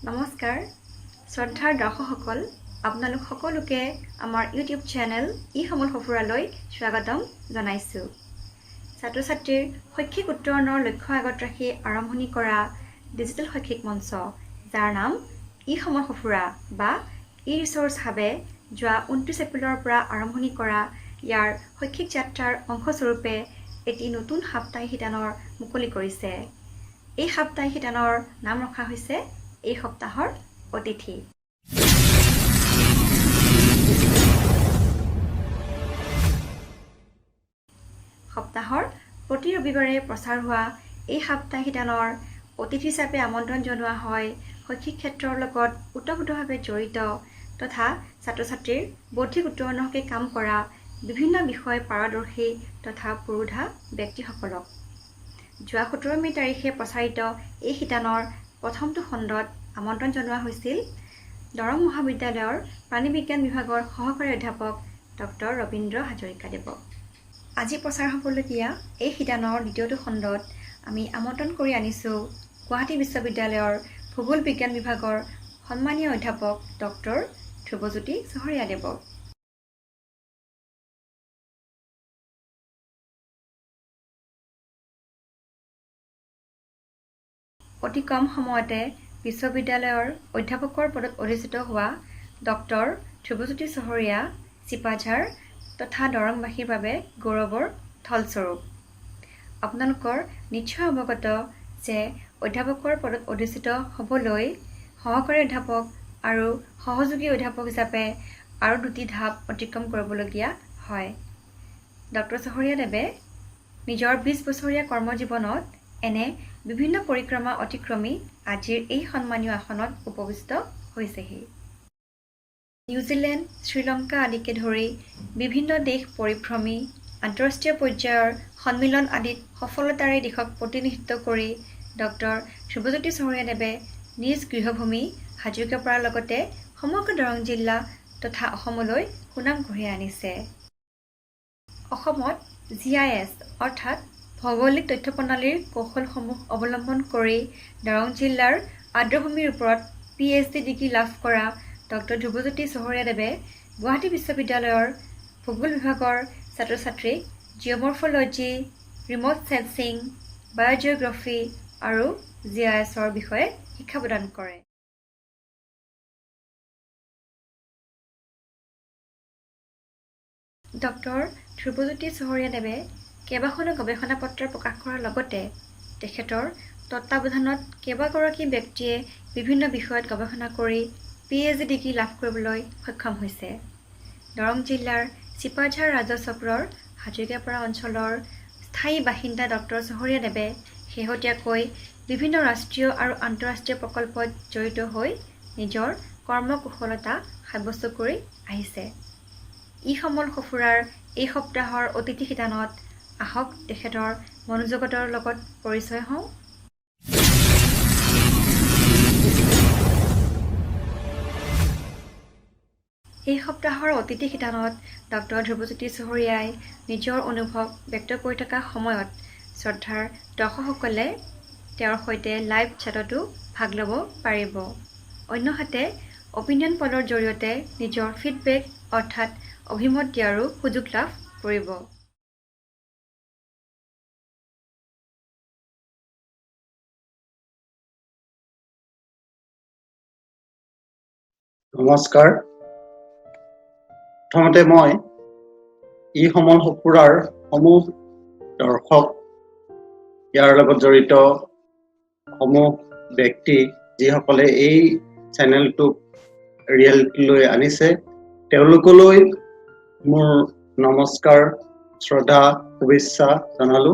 নমস্কাৰ শ্ৰদ্ধাৰ দৰ্শকসকল আপোনালোক সকলোকে আমাৰ ইউটিউব চেনেল সমল সফুৰালৈ স্বাগতম জনাইছোঁ। ছাত্ৰ ছাত্ৰীৰ শৈক্ষিক উত্তৰণৰ লক্ষ্য আগত ৰাখি আৰম্ভণি কৰা ডিজিটেল শৈক্ষিক মঞ্চ যাৰ নাম সমল সফুৰা বা ৰিচোৰ্চ হাবে যোৱা 29 এপ্ৰিলৰ পৰা আৰম্ভণি কৰা ইয়াৰ শৈক্ষিক যাত্ৰাৰ অংশস্বৰূপে এটি নতুন সাপ্তাহিক শিতানৰ মুকলি কৰিছে। এই সাপ্তাহিক শিতানৰ নাম ৰখা হৈছে এই সপ্তাহৰ অতিথি। সপ্তাহৰ প্ৰতি ৰবিবাৰে প্ৰচাৰ হোৱা এই সাপ্তাহিক শিতানৰ অতিথি হিচাপে আমন্ত্ৰণ জনোৱা হয় শৈক্ষিক ক্ষেত্ৰৰ লগত ওতঃপ্ৰোতভাৱে জড়িত তথা ছাত্ৰ ছাত্ৰীৰ বৌদ্ধিক উত্তৰণৰ হকে কাম কৰা বিভিন্ন বিষয় পাৰদৰ্শী তথা পুৰোধা ব্যক্তিসকলক। যোৱা 17 মে তাৰিখে প্ৰচাৰিত এই শিতানৰ প্ৰথমটো খণ্ডত আমন্ত্ৰণ জনোৱা হৈছিল দৰং মহাবিদ্যালয়ৰ প্ৰাণী বিজ্ঞান বিভাগৰ সহকাৰী অধ্যাপক ডক্টৰ ৰবীন্দ্ৰ হাজৰিকাদেৱক। আজি প্ৰচাৰ হ'বলগীয়া এই শিতানৰ দ্বিতীয়টো খণ্ডত আমি আমন্ত্ৰণ কৰি আনিছোঁ গুৱাহাটী বিশ্ববিদ্যালয়ৰ ভূগোল বিজ্ঞান বিভাগৰ সন্মানীয় অধ্যাপক ডক্টৰ ধ্ৰুৱজ্যোতি চহৰীয়াদেৱক। অতি কম সময়তে বিশ্ববিদ্যালয়ৰ অধ্যাপকৰ পদত অধিষ্ঠিত হোৱা ডক্টৰ ধ্ৰুৱজ্যোতি চহৰীয়া চিপাঝাৰ তথা দৰংবাসীৰ বাবে গৌৰৱৰ থলস্বৰূপ। আপোনালোকৰ নিশ্চয় অৱগত যে অধ্যাপকৰ পদত অধিষ্ঠিত হ'বলৈ সহকাৰী অধ্যাপক আৰু সহযোগী অধ্যাপক হিচাপে আৰু দুটি ধাপ অতিক্ৰম কৰিবলগীয়া হয়। ডক্টৰ চহৰীয়াদেৱে নিজৰ 20 বছৰীয়া কৰ্মজীৱনত এনে বিভিন্ন পৰিক্ৰমা অতিক্ৰমী আজিৰ এই সন্মানীয় আসনত উপবিষ্ট হৈছেহি। নিউজিলেণ্ড, শ্ৰীলংকা আদিকে ধৰি বিভিন্ন দেশ পৰিভ্ৰমী আন্তঃৰাষ্ট্ৰীয় পৰ্যায়ৰ সন্মিলন আদিত সফলতাৰে দিশক প্ৰতিনিধিত্ব কৰি ডক্টৰ ধ্ৰুৱজ্যোতি চহৰীয়াদেৱে নিজ গৃহভূমি হাজৰিকাপাৰাৰ লগতে সমগ্ৰ দৰং জিলা তথা অসমলৈ সুনাম কঢ়িয়াই আনিছে। অসমত GIS অৰ্থাৎ ভৌগোলিক তথ্য প্ৰণালীৰ কৌশলসমূহ অৱলম্বন কৰি দৰং জিলাৰ আৰ্দ্ৰভূমিৰ ওপৰত PhD ডিগ্ৰী লাভ কৰা ডক্টৰ ধ্ৰুৱজ্যোতি চহৰীয়াদেৱে গুৱাহাটী বিশ্ববিদ্যালয়ৰ ভূগোল বিভাগৰ ছাত্ৰ ছাত্ৰীক জিঅ'মৰ্ফলজি, ৰিম'ট সেন্সিং, বায়'জিঅ'গ্ৰাফী আৰু GISৰ বিষয়ে শিক্ষা প্ৰদান কৰে। ডক্টৰ ধ্ৰুৱজ্যোতি চহৰীয়াদেৱে কেইবাখনো গৱেষণা পত্ৰ প্ৰকাশ কৰাৰ লগতে তেখেতৰ তত্ত্বাৱধানত কেইবাগৰাকী ব্যক্তিয়ে বিভিন্ন বিষয়ত গৱেষণা কৰি PhD ডিগ্ৰী লাভ কৰিবলৈ সক্ষম হৈছে। দৰং জিলাৰ চিপাঝাৰ ৰাজচক্ৰৰ হাজৰিকাপাৰা অঞ্চলৰ স্থায়ী বাসিন্দা ডক্টৰ চহৰীয়াদেৱে শেহতীয়াকৈ বিভিন্ন ৰাষ্ট্ৰীয় আৰু আন্তঃৰাষ্ট্ৰীয় প্ৰকল্পত জড়িত হৈ নিজৰ কৰ্মকুশলতা সাব্যস্ত কৰি আহিছে। সমল সফুৰাৰ এই সপ্তাহৰ অতিথি শিতানত আহক তেখেতৰ মনোজগতৰ লগত পৰিচয় হওঁ। এই সপ্তাহৰ অতিথি শিতানত ডক্টৰ ধ্ৰুৱজ্যোতি চহৰীয়াই নিজৰ অনুভৱ ব্যক্ত কৰি থকা সময়ত শ্ৰদ্ধাৰ দৰ্শকসকলে তেওঁৰ সৈতে লাইভ চেটতো ভাগ ল'ব পাৰিব। অন্যহাতে অপিনিয়ন পলৰ জৰিয়তে নিজৰ ফিডবেক অৰ্থাৎ অভিমত দিয়াৰো সুযোগ লাভ কৰিব। নমস্কাৰ। প্ৰথমতে মই সমল সফুৰাৰ সমূহ দৰ্শক ইয়াৰ লগত জড়িত সমূহ ব্যক্তি যিসকলে এই চেনেলটোক ৰিয়েলিটিলৈ আনিছে তেওঁলোকলৈ মোৰ নমস্কাৰ, শ্ৰদ্ধা, শুভেচ্ছা জনালো।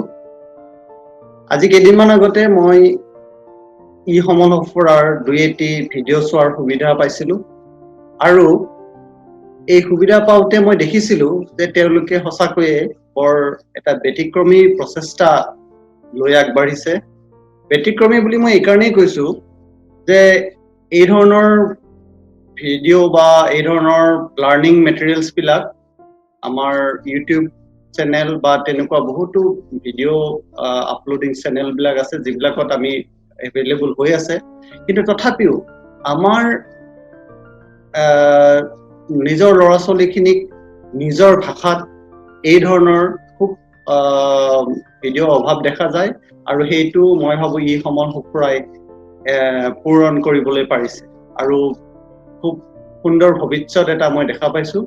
আজি কেইদিনমান আগতে মই সমল সফুৰাৰ দুই এটি ভিডিঅ' চোৱাৰ সুবিধা পাইছিলো আৰু এই সুবিধা পাওঁতে মই দেখিছিলো যে তেওঁলোকে সঁচাকৈয়ে বৰ এটা ব্যতিক্ৰমী প্ৰচেষ্টা লৈ আগবাঢ়িছে। ব্যতিক্ৰমী বুলি মই এইকাৰণেই কৈছো যে এই ধৰণৰ ভিডিঅ' বা এই ধৰণৰ লাৰ্ণিং মেটেৰিয়েলছ বিলাক আমাৰ ইউটিউব চেনেল বা তেনেকুৱা বহুতো ভিডিঅ' আপলোডিং চেনেল বিলাক আছে যিবিলাকত আমি এভেইলেবল হৈ আছে। কিন্তু তথাপিও আমাৰ নিজৰ ল'ৰা ছোৱালীখিনিক নিজৰ ভাষাত এই ধৰণৰ খুব ভিডিঅ' অভাৱ দেখা যায়, আৰু সেইটো মই ভাবো ই সমল সঁফুৰাই পূৰণ কৰিবলৈ পাৰিছে, আৰু খুব সুন্দৰ ভৱিষ্যত এটা মই দেখা পাইছো।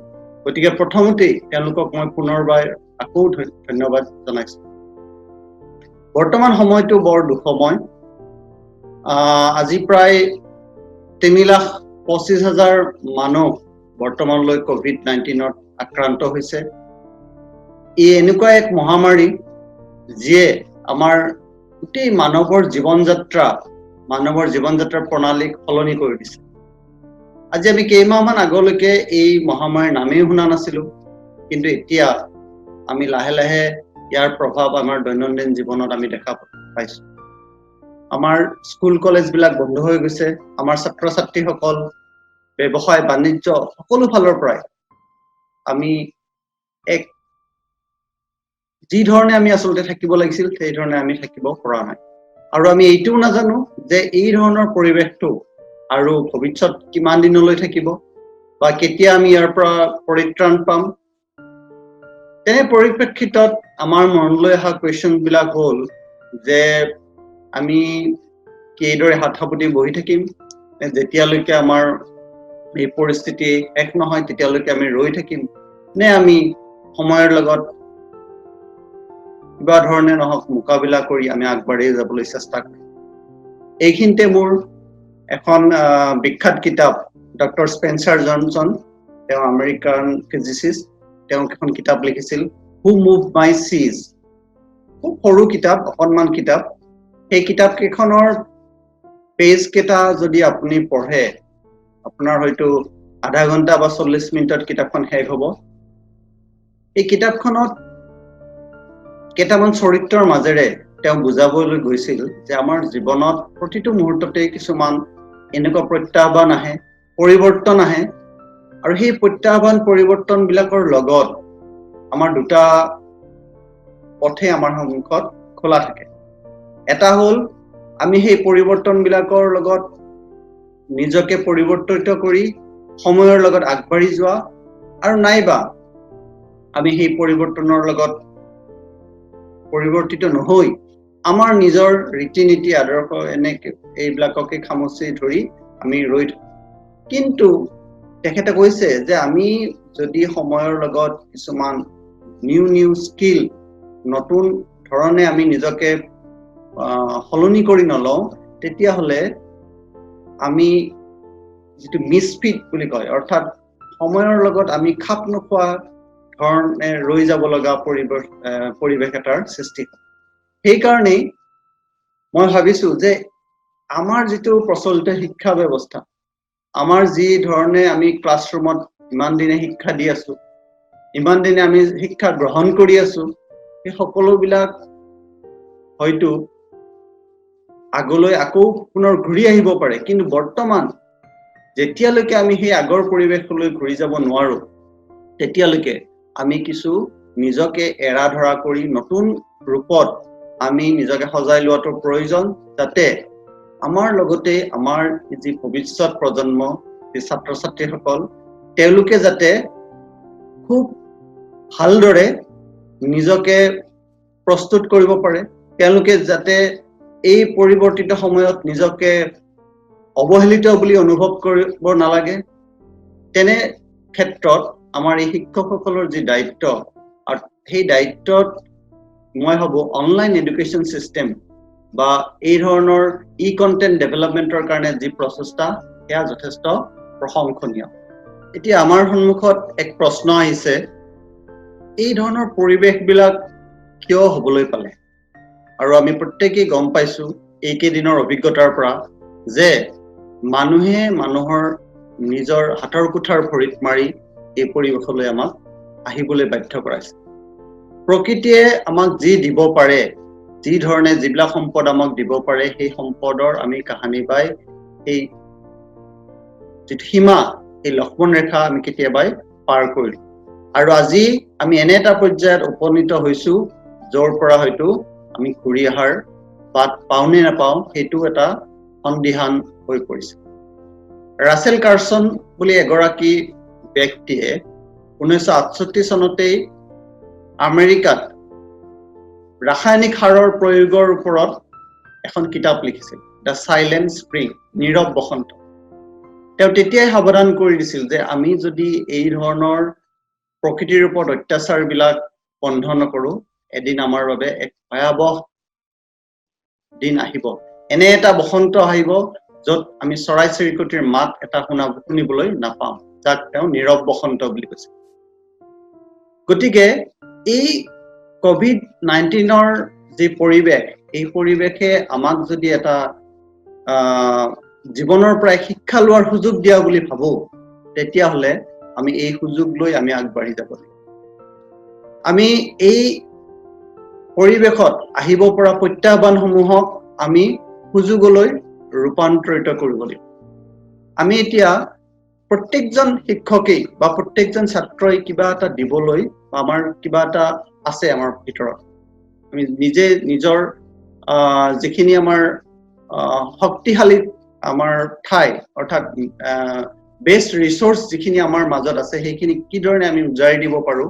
গতিকে প্ৰথমতেই তেওঁলোকক মই পুনৰবাৰ আকৌ ধন্যবাদ জনাইছো। বৰ্তমান সময়টো বৰ দুঃসময়। আজি প্ৰায় 3,25,000 মানুহ বৰ্তমানলৈ COVID-19 আক্ৰান্ত হৈছে। ই এনেকুৱা এক মহামাৰী যিয়ে আমাৰ গোটেই মানৱৰ জীৱন যাত্ৰাৰ প্ৰণালীক সলনি কৰি দিছে। আজি আমি কেইমাহমান আগলৈকে এই মহামাৰীৰ নামেই শুনা নাছিলো, কিন্তু এতিয়া আমি লাহে লাহে ইয়াৰ প্ৰভাৱ আমাৰ দৈনন্দিন জীৱনত আমি দেখা পাইছো। আমাৰ স্কুল কলেজবিলাক বন্ধ হৈ গৈছে। আমাৰ ছাত্ৰ ছাত্ৰীসকল ব্যৱসায় বাণিজ্য সকলো ফালৰ পৰাই আমি যি ধৰণে আমি আচলতে থাকিব লাগিছিল সেই ধৰণে আমি থাকিব পৰা নাই। আৰু আমি এইটোও নাজানো যে এই ধৰণৰ পৰিৱেশটো আৰু ভৱিষ্যত কিমান দিনলৈ থাকিব বা কেতিয়া আমি ইয়াৰ পৰা পৰিত্ৰাণ পাম। তেনে পৰিপ্ৰেক্ষিতত আমাৰ মনলৈ অহা কুৱেশ্যন বিলাক হ'ল যে আমি কি এইদৰে হাত সাবটি বহি থাকিম, যেতিয়ালৈকে আমাৰ এই পৰিস্থিতি শেষ নহয় তেতিয়ালৈকে আমি ৰৈ থাকিম, নে আমি সময়ৰ লগত কিবা ধৰণে নহওক মোকাবিলা কৰি আমি আগবাঢ়ি যাবলৈ চেষ্টা কৰিম। এইখিনিতে মোৰ এখন বিখ্যাত কিতাপ, ডক্টৰ স্পেন্সাৰ জনছন, তেওঁ আমেৰিকান ফিজিচিষ্ট, তেওঁ এখন কিতাপ লিখিছিল হু মুভ মাই চিজ। খুব সৰু কিতাপ, অকণমান কিতাপ। সেই কিতাপ কেইখনৰ পেজ কেইটা যদি আপুনি পঢ়ে, আপোনাৰ হয়তো আধা ঘন্টা বা 40 মিনিটত কিতাপখন শেষ হ'ব। এই কিতাপখনত কেইটামান চৰিত্ৰৰ মাজেৰে তেওঁ বুজাবলৈ গৈছিল যে আমাৰ জীৱনত প্ৰতিটো মুহূৰ্ততে কিছুমান এনেকুৱা প্ৰত্যাহ্বান আহে, পৰিৱৰ্তন আহে, আৰু সেই প্ৰত্যাহ্বান পৰিৱৰ্তন বিলাকৰ লগত আমাৰ দুটা পথে আমাৰ সন্মুখত খোলা থাকে। এটা হ'ল আমি সেই পৰিৱৰ্তন বিলাকৰ লগত নিজকে পৰিৱৰ্তিত কৰি সময়ৰ লগত আগবাঢ়ি যোৱা, আৰু নাইবা আমি সেই পৰিৱৰ্তনৰ লগত পৰিৱৰ্তিত নহৈ আমাৰ নিজৰ ৰীতি নীতি আদৰ্শ এইবিলাককে খামুচি ধৰি আমি ৰৈ থাকোঁ। কিন্তু তেখেতে কৈছে যে আমি যদি সময়ৰ লগত কিছুমান নিউ স্কিল, নতুন ধৰণে আমি নিজকে সলনি কৰি নলওঁ, তেতিয়াহ'লে আমি যিটো মিছফিট বুলি কয়, অৰ্থাৎ সময়ৰ লগত আমি খাপ নোখোৱা ধৰণে ৰৈ যাব লগা পৰিৱেশ এটাৰ সৃষ্টি হয়। সেইকাৰণেই মই ভাবিছো যে আমাৰ যিটো প্ৰচলিত শিক্ষা ব্যৱস্থা, আমাৰ যি ধৰণে আমি ক্লাছৰুমত ইমান দিনে শিক্ষা দি আছো, ইমান দিনে আমি শিক্ষা গ্ৰহণ কৰি আছো, সেই সকলোবিলাক হয়তো আগলৈ আকৌ পুনৰ ঘূৰি আহিব পাৰে। কিন্তু বৰ্তমান যেতিয়ালৈকে আমি সেই আগৰ পৰিৱেশলৈ ঘূৰি যাব নোৱাৰো, তেতিয়ালৈকে আমি কিছু নিজকে এৰা ধৰা কৰি নতুন ৰূপত আমি নিজকে সজাই লোৱাটো প্ৰয়োজন, যাতে আমাৰ লগতে আমাৰ যি ভৱিষ্যত প্ৰজন্ম, যি ছাত্ৰ ছাত্ৰীসকল, তেওঁলোকে যাতে খুব ভালদৰে নিজকে প্ৰস্তুত কৰিব পাৰে, তেওঁলোকে যাতে এই পৰিৱৰ্তিত সময়ত নিজকে অৱহেলিত বুলি অনুভৱ কৰিব নালাগে। তেনে ক্ষেত্ৰত আমাৰ এই শিক্ষকসকলৰ যি দায়িত্ব, আৰু সেই দায়িত্বত মই ভাবো অনলাইন এডুকেশ্যন চিষ্টেম বা এই ধৰণৰ কণ্টেণ্ট ডেভেলপমেণ্টৰ কাৰণে যি প্ৰচেষ্টা, সেয়া যথেষ্ট প্ৰশংসনীয়। এতিয়া আমাৰ সন্মুখত এক প্ৰশ্ন আহিছে, এই ধৰণৰ পৰিৱেশবিলাক কিয় হ'বলৈ পালে? আৰু আমি প্ৰত্যেকেই গম পাইছো এইকেইদিনৰ অভিজ্ঞতাৰ পৰা যে মানুহে মানুহৰ নিজৰ হাতৰ কুঠাৰ ভৰিত মাৰি এই পৰিৱেশলৈ আমাক আহিবলৈ বাধ্য কৰাইছে। প্ৰকৃতিয়ে আমাক যি দিব পাৰে, যি ধৰণে যিবিলাক সম্পদ আমাক দিব পাৰে, সেই সম্পদৰ আমি কাহানি বাই সেই যিটো সীমা, সেই লক্ষ্মণ ৰেখা আমি কেতিয়াবাই পাৰ কৰিলো। আৰু আজি আমি এনে এটা পৰ্যায়ত উপনীত হৈছো য'ৰ পৰা হয়তো আমি ঘূৰি অহাৰ বাট পাওঁ নে নাপাওঁ সেইটো এটা সন্দিহান হৈ পৰিছে। ৰাছেল কাৰ্চন বুলি এগৰাকী ব্যক্তিয়ে 1968 চনতেই আমেৰিকাত ৰাসায়নিক সাৰৰ প্ৰয়োগৰ ওপৰত এখন কিতাপ লিখিছিল, দ্য চাইলেন্ট স্প্ৰিং, নীৰৱ বসন্ত। তেওঁ তেতিয়াই সাৱধান কৰি দিছিল যে আমি যদি এই ধৰণৰ প্ৰকৃতিৰ ওপৰত অত্যাচাৰবিলাক বন্ধ নকৰো, এদিন আমাৰ বাবে এক ভয়াৱহ দিন আহিব। এনে এটা বসন্ত আহিব য'ত আমি চৰাই চিৰিকটিৰ মাত এটা শুনিবলৈ নাপাম, যাক তেওঁ নীৰৱ বসন্ত বুলি কৈছে। গতিকে এই COVID-19ৰ যি পৰিৱেশ, এই পৰিৱেশে আমাক যদি এটা জীৱনৰ পৰাই শিক্ষা লোৱাৰ সুযোগ দিয়া বুলি ভাবো, তেতিয়াহ'লে আমি এই সুযোগ লৈ আমি আগবাঢ়ি যাব লাগিব। আমি এই পৰিৱেশত আহিব পৰা প্ৰত্যাহ্বানসমূহক আমি সুযোগলৈ ৰূপান্তৰিত কৰিব লাগিব। আমি এতিয়া প্ৰত্যেকজন শিক্ষকেই বা প্ৰত্যেকজন ছাত্ৰই কিবা এটা দিবলৈ, আমাৰ কিবা এটা আছে আমাৰ ভিতৰত। আমি নিজে নিজৰ যিখিনি আমাৰ শক্তিশালী আমাৰ ঠাই, অৰ্থাৎ বেষ্ট ৰিচোৰ্চ যিখিনি আমাৰ মাজত আছে, সেইখিনি কিদৰে আমি উজাৰি দিব পাৰো,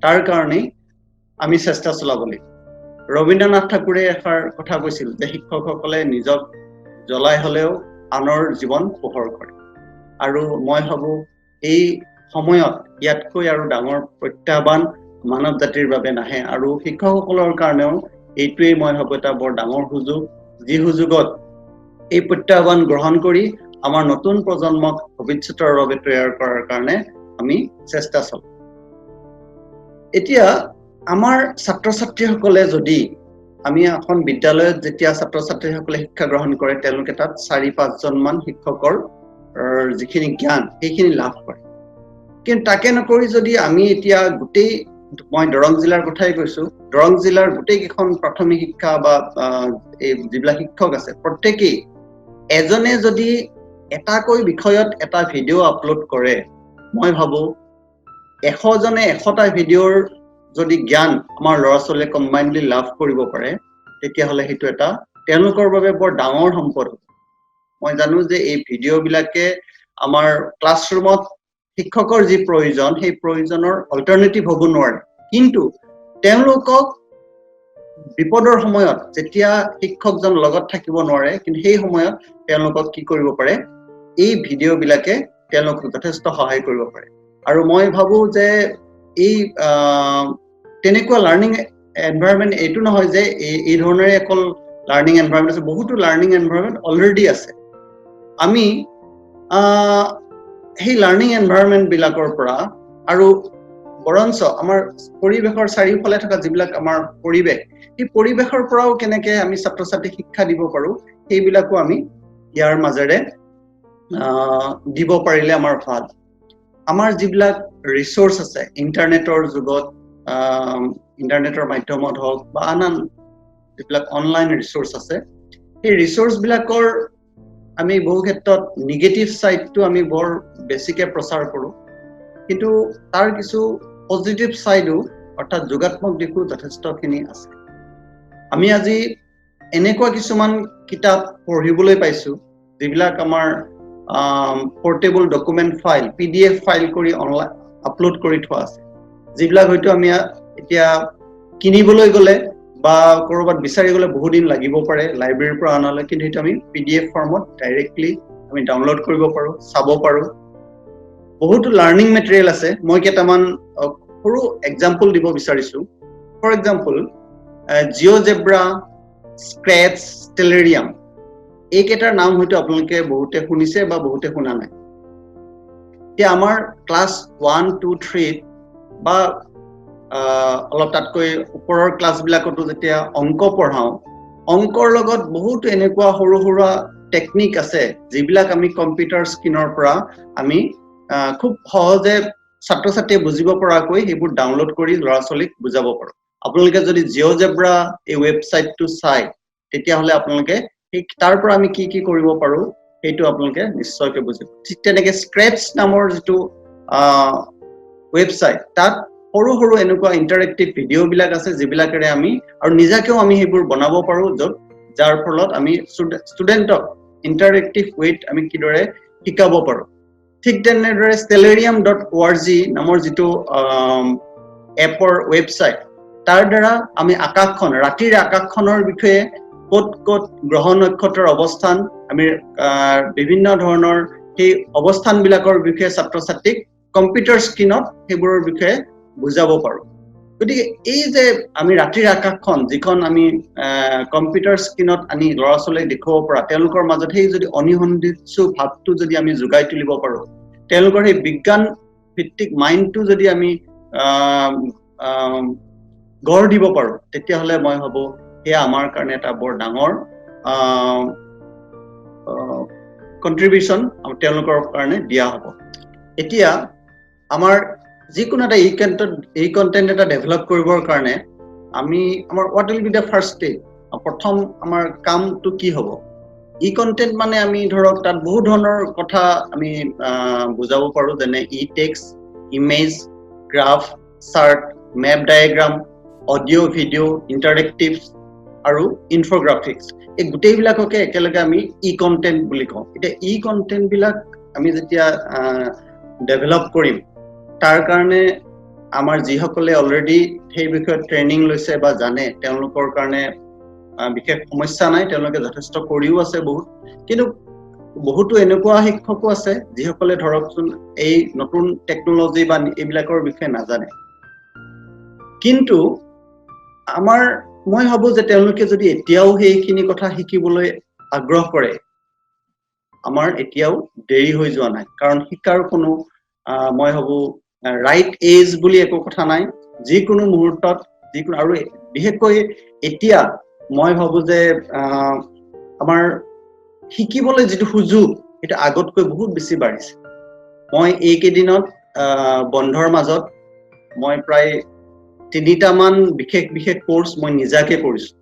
তাৰ কাৰণেই আমি চেষ্টা চলাব লাগিব। ৰবীন্দ্ৰনাথ ঠাকুৰে এষাৰ কথা কৈছিল যে শিক্ষকসকলে নিজক জ্বলাই হলেও আনৰ জীৱন পোহৰ কৰে। আৰু মই ভাবো এই সময়ত ইয়াতকৈ আৰু ডাঙৰ প্ৰত্যাহ্বান মানৱ জাতিৰ বাবে নাহে, আৰু শিক্ষকসকলৰ কাৰণেও এইটোৱেই মই ভাবো এটা বৰ ডাঙৰ সুযোগ, যি সুযোগত এই প্ৰত্যাহ্বান গ্ৰহণ কৰি আমাৰ নতুন প্ৰজন্মক ভৱিষ্যতৰ বাবে তৈয়াৰ কৰাৰ কাৰণে আমি চেষ্টা চলাম। এতিয়া আমাৰ ছাত্ৰ ছাত্ৰীসকলে যদি, আমি এখন বিদ্যালয়ত যেতিয়া ছাত্ৰ ছাত্ৰীসকলে শিক্ষা গ্ৰহণ কৰে, তেওঁলোকে তাত 4-5 জনমান শিক্ষকৰ যিখিনি জ্ঞান সেইখিনি লাভ কৰে। কিন্তু তাকে নকৰি যদি আমি এতিয়া গোটেই, মই দৰং জিলাৰ কথাই কৈছো, দৰং জিলাৰ গোটেই কেইখন প্ৰাথমিক শিক্ষা বা এই যিবিলাক শিক্ষক আছে, প্ৰত্যেকেই এজনে যদি এটাকৈ বিষয়ত এটা ভিডিঅ' আপলোড কৰে, মই ভাবো 100 জনে 100টা ভিডিঅ'ৰ যদি জ্ঞান আমাৰ ল'ৰা ছোৱালীয়ে কম্বাইনলি লাভ কৰিব পাৰে, তেতিয়াহ'লে সেইটো এটা তেওঁলোকৰ বাবে বৰ ডাঙৰ সম্পদ। মই জানো যে এই ভিডিঅ' বিলাকে আমাৰ ক্লাছৰুমত শিক্ষকৰ যি প্ৰয়োজন, সেই প্ৰয়োজনৰ অল্টাৰনেটিভ হ'ব নোৱাৰে, কিন্তু তেওঁলোকক বিপদৰ সময়ত যেতিয়া শিক্ষকজন লগত থাকিব নোৱাৰে, কিন্তু সেই সময়ত তেওঁলোকক কি কৰিব পাৰে, এই ভিডিঅ' বিলাকে তেওঁলোকক যথেষ্ট সহায় কৰিব পাৰে। আৰু মই ভাবো যে এই তেনেকুৱা লাৰ্ণিং এনভাইৰনমেণ্ট এইটো নহয় যে এই ধৰণেৰে অকল লাৰ্ণিং এনভাইৰনমেণ্ট আছে, বহুতো লাৰ্ণিং এনভাইৰনমেণ্ট অলৰেডি আছে। আমি সেই লাৰ্ণিং এনভাইৰনমেণ্ট বিলাকৰ পৰা আৰু বৰঞ্চ আমাৰ পৰিৱেশৰ চাৰিওফালে থকা যিবিলাক আমাৰ পৰিৱেশ, সেই পৰিৱেশৰ পৰাও কেনেকে আমি ছাত্ৰ ছাত্ৰীক শিক্ষা দিব পাৰো, সেইবিলাকো আমি ইয়াৰ মাজেৰে দিব পাৰিলে আমাৰ ভাল। আমাৰ যিবিলাক ৰিচোৰ্চ আছে ইণ্টাৰনেটৰ যুগত, ইণ্টাৰনেটৰ মাধ্যমত হওক বা আন যিবিলাক অনলাইন ৰিচোৰ্চ আছে, সেই ৰিচোৰ্চ বিলাকৰ আমি বহু ক্ষেত্ৰত নিগেটিভ চাইডটো আমি বৰ বেছিকে প্ৰচাৰ কৰো, কিন্তু তাৰ কিছু পজিটিভ চাইডো, অৰ্থাৎ যোগাত্মক দিশো যথেষ্টখিনি আছে। আমি আজি এনেকুৱা কিছুমান কিতাপ পঢ়িবলৈ পাইছো, যিবিলাক আমাৰ portable document file, PDF file কৰি অনলাইন আপলোড কৰি থোৱা আছে, যিবিলাক হয়তো আমি এতিয়া কিনিবলৈ গ'লে বা ক'ৰবাত বিচাৰি গ'লে বহুদিন লাগিব পাৰে লাইব্ৰেৰীৰ পৰা অনালৈ, কিন্তু সেইটো আমি PDF ফৰ্মত ডাইৰেক্টলি আমি ডাউনলোড কৰিব পাৰো, চাব পাৰো। বহুতো লাৰ্ণিং মেটেৰিয়েল আছে। মই কেইটামান সৰু এক্সাম্পল দিব বিচাৰিছো। ফৰ এক্সাম্পল, জিঅ'জেব্ৰা, স্ক্ৰেচ, ষ্টেলেৰিয়াম, এইকেইটাৰ নাম হয়তো আপোনালোকে বহুতে শুনিছে বা বহুতে শুনা নাই। এতিয়া আমাৰ ক্লাছ 1, 2, 3 বা অলপ তাতকৈ ওপৰৰ ক্লাছবিলাকতো যেতিয়া অংক পঢ়াওঁ, অংকৰ লগত বহুতো এনেকুৱা সৰু সুৰা টেকনিক আছে, যিবিলাক আমি কম্পিউটাৰ স্ক্ৰীনৰ পৰা আমি খুব সহজে ছাত্ৰ ছাত্ৰীয়ে বুজিব পৰাকৈ সেইবোৰ ডাউনলোড কৰি ল'ৰা ছোৱালীক বুজাব পাৰো। আপোনালোকে যদি জিঅ'জেব্ৰা এই ৱেবছাইটটো চাই, তেতিয়াহ'লে আপোনালোকে তাৰ পৰা আমি কি কি কৰিব পাৰো সেইটো আপোনালোকে নিশ্চয়কৈ বুজিব। ঠিক তেনেকে স্ক্ৰেচ নামৰ যিটো ৱেবছাইট, তাত সৰু সৰু এনেকুৱা ইণ্টাৰেক্টিভ ভিডিঅ' বিলাক আছে, যিবিলাকেৰে আমি আৰু নিজাকেও আমি সেইবোৰ বনাব পাৰো, যাৰ ফলত আমি ষ্টুডেণ্টক ইণ্টাৰেক্টিভ ৱেত আমি কিদৰে শিকাব পাৰো ঠিক তেনেদৰে stellarium.org নামৰ যিটো এপৰ ৱেবছাইট তাৰ দ্বাৰা আমি আকাশখন ৰাতিৰ আকাশখনৰ বিষয়ে ক'ত ক'ত গ্ৰহ নক্ষত্ৰৰ অৱস্থান আমি বিভিন্ন ধৰণৰ সেই অৱস্থানবিলাকৰ বিষয়ে ছাত্ৰ ছাত্ৰীক কম্পিউটাৰ স্ক্ৰীনত সেইবোৰৰ বিষয়ে বুজাব পাৰো গতিকে এই যে আমি ৰাতিৰ আকাশখন যিখন আমি কম্পিউটাৰ স্ক্ৰীনত আনি ল'ৰা ছোৱালীক দেখুৱাব পৰা তেওঁলোকৰ মাজত সেই যদি অনিসন্ধিৎসু ভাৱটো যদি আমি যোগাই তুলিব পাৰো তেওঁলোকৰ সেই বিজ্ঞান ভিত্তিক মাইণ্ডটো যদি আমি গঢ় দিব পাৰো তেতিয়াহ'লে মই ভাবো সেয়া আমাৰ কাৰণে এটা বৰ ডাঙৰ কন্ট্ৰিবিউশন তেওঁলোকৰ কাৰণে দিয়া হ'ব এতিয়া আমাৰ যিকোনো এটা এই কন্টেন্ট এটা ডেভেলপ কৰিবৰ কাৰণে আমি আমাৰ what will be the first step প্ৰথম আমাৰ কামটো কি হ'ব কন্টেন্ট মানে আমি ধৰক তাত বহু ধৰণৰ কথা আমি বুজাব পাৰো যেনে text image graph chart map diagram audio' video' interactive আৰু ইনফোগ্ৰাফিক্স এই গোটেইবিলাককে একেলগে আমি কন্টেন্ট বুলি কওঁ এতিয়া কন্টেন্ট বিলাক আমি যেতিয়া ডেভেলপ কৰিম তাৰ কাৰণে আমাৰ যিসকলে অলৰেডি সেই বিষয়ত ট্ৰেইনিং লৈছে বা জানে তেওঁলোকৰ কাৰণে বিশেষ সমস্যা নাই তেওঁলোকে যথেষ্ট কৰিও আছে বহুত কিন্তু বহুতো এনেকুৱা শিক্ষকো আছে যিসকলে ধৰকচোন এই নতুন টেকনলজি বা এইবিলাকৰ বিষয়ে নাজানে কিন্তু মই ভাবো যে তেওঁলোকে যদি এতিয়াও সেইখিনি কথা শিকিবলৈ আগ্ৰহ কৰে আমাৰ এতিয়াও দেৰি হৈ যোৱা নাই কাৰণ শিকাৰ কোনো মই ভাবো ৰাইট এজ বুলি একো কথা নাই যিকোনো মুহূৰ্তত যিকোনো আৰু বিশেষকৈ এতিয়া মই ভাবো যে আমাৰ শিকিবলৈ যিটো সুযোগ এটা আগতকৈ বহুত বেছি বাঢ়িছে মই এইকেইদিনত বন্ধৰ মাজত মই প্ৰায় 3টা মান বিশেষ কোৰ্স মই নিজাকে কৰিছো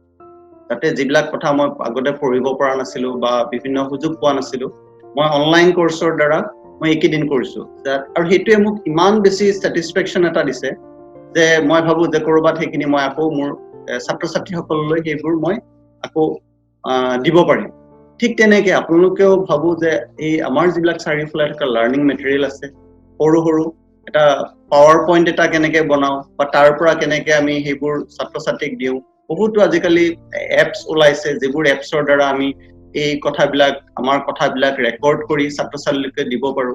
তাতে যিবিলাক কথা মই আগতে পঢ়িব পৰা নাছিলো বা বিভিন্ন সুযোগ পোৱা নাছিলো মই অনলাইন কোৰ্সৰ দ্বাৰা মই এইকেইদিন কৰিছো আৰু সেইটোৱে মোক ইমান বেছি স্যাটিসফ্যাকশন এটা দিছে যে মই ভাবো যে কৰবাত সেইখিনি মই আকৌ মোৰ ছাত্ৰ ছাত্ৰীসকললৈ সেইবোৰ মই আকৌ দিব পাৰিম ঠিক তেনেকে আপোনালোকেও ভাবো যে এই আমাৰ যিবিলাক চাৰিওফালে থকা লাৰ্নিং মেটেৰিয়েল আছে সৰু সৰু এটা পাৱাৰ পইণ্ট এটা কেনেকে বনাও বা তাৰ পৰা কেনেকে আমি সেইবোৰ ছাত্ৰ ছাত্ৰীক দিও বহুতো আজিকালি এপছ ওলাইছে যিবোৰ এপছৰ দ্বাৰা আমি এই কথাবিলাক আমাৰ কথাবিলাক ৰেকৰ্ড কৰি ছাত্ৰ ছাত্ৰীলৈকে দিব পাৰো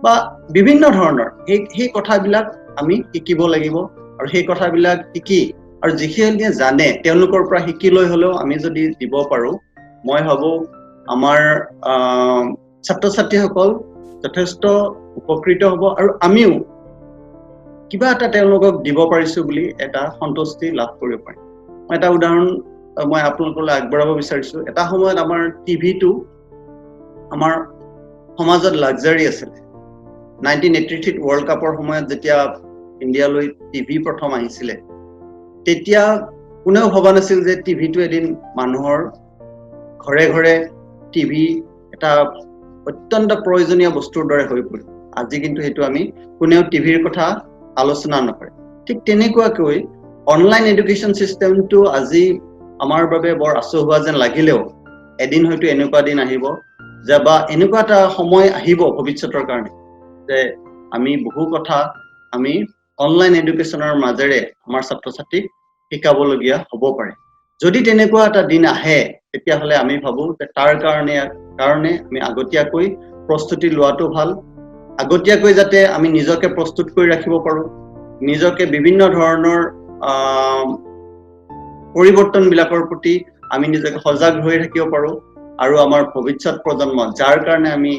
বা বিভিন্ন ধৰণৰ সেই কথাবিলাক আমি শিকিব লাগিব আৰু সেই কথাবিলাক শিকি আৰু যিখিনিয়ে জানে তেওঁলোকৰ পৰা শিকি লৈ হলেও আমি যদি দিব পাৰো মই ভাবো আমাৰ ছাত্ৰ ছাত্ৰীসকল যথেষ্ট উপকৃত হ'ব আৰু আমিও কিবা এটা তেওঁলোকক দিব পাৰিছো বুলি এটা সন্তুষ্টি লাভ কৰিব পাৰিম এটা উদাহৰণ মই আপোনালোকলৈ আগবঢ়াব বিচাৰিছো এটা সময়ত আমাৰ টিভিটো আমাৰ সমাজত লাক্সাৰি আছিল 1983 ওয়াৰ্ল্ড কাপৰ সময়ত যেতিয়া ইণ্ডিয়ালৈ টিভি প্ৰথম আহিছিলে তেতিয়া কোনেও ভবা নাছিল যে টিভিটো এদিন মানুহৰ ঘৰে ঘৰে টিভি এটা অত্যন্ত প্ৰয়োজনীয় বস্তুৰ দৰে হৈ পৰিব আজি কিন্তু হেতু আমি কোনেও টিভিৰ কথা আলোচনা নকৰে ঠিক তেনেকুৱাকৈ অনলাইন এডুকেশ্যন সিস্টেমটো আজি আমাৰ বাবে বৰ আচহুৱা যেন লাগিলেও এদিন হয়তো এনেকুৱা দিন আহিব যে বা এনেকুৱা এটা সময় আহিব ভৱিষ্যতৰ কাৰণে যে আমি বহু কথা আমি অনলাইন এডুকেশ্যনৰ মাজেৰে আমাৰ ছাত্ৰ ছাত্ৰীক শিকাবলগীয়া হ'ব পাৰে যদি তেনেকুৱা এটা দিন আহে তেতিয়াহ'লে আমি ভাবো যে তাৰ কাৰণে আমি আগতীয়াকৈ প্ৰস্তুতি লোৱাটো ভাল আগতীয়াকৈ যাতে আমি নিজকে প্ৰস্তুত কৰি ৰাখিব পাৰো নিজকে বিভিন্ন ধৰণৰ পৰিৱৰ্তন বিলাকৰ প্ৰতি আমি নিজকে সজাগ হৈ থাকিব পাৰো আৰু আমাৰ ভৱিষ্যত প্ৰজন্ম যাৰ কাৰণে আমি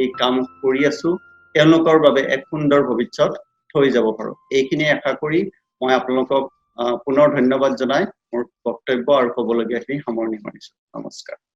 এই কাম কৰি আছো তেওঁলোকৰ বাবে এক সুন্দৰ ভৱিষ্যত থৈ যাব পাৰো এইখিনি আশা কৰি মই আপোনালোকক পুনৰ ধন্যবাদ জনাই মোৰ বক্তব্য আৰু ক'বলগীয়াখিনি সামৰণি মাৰিছো নমস্কাৰ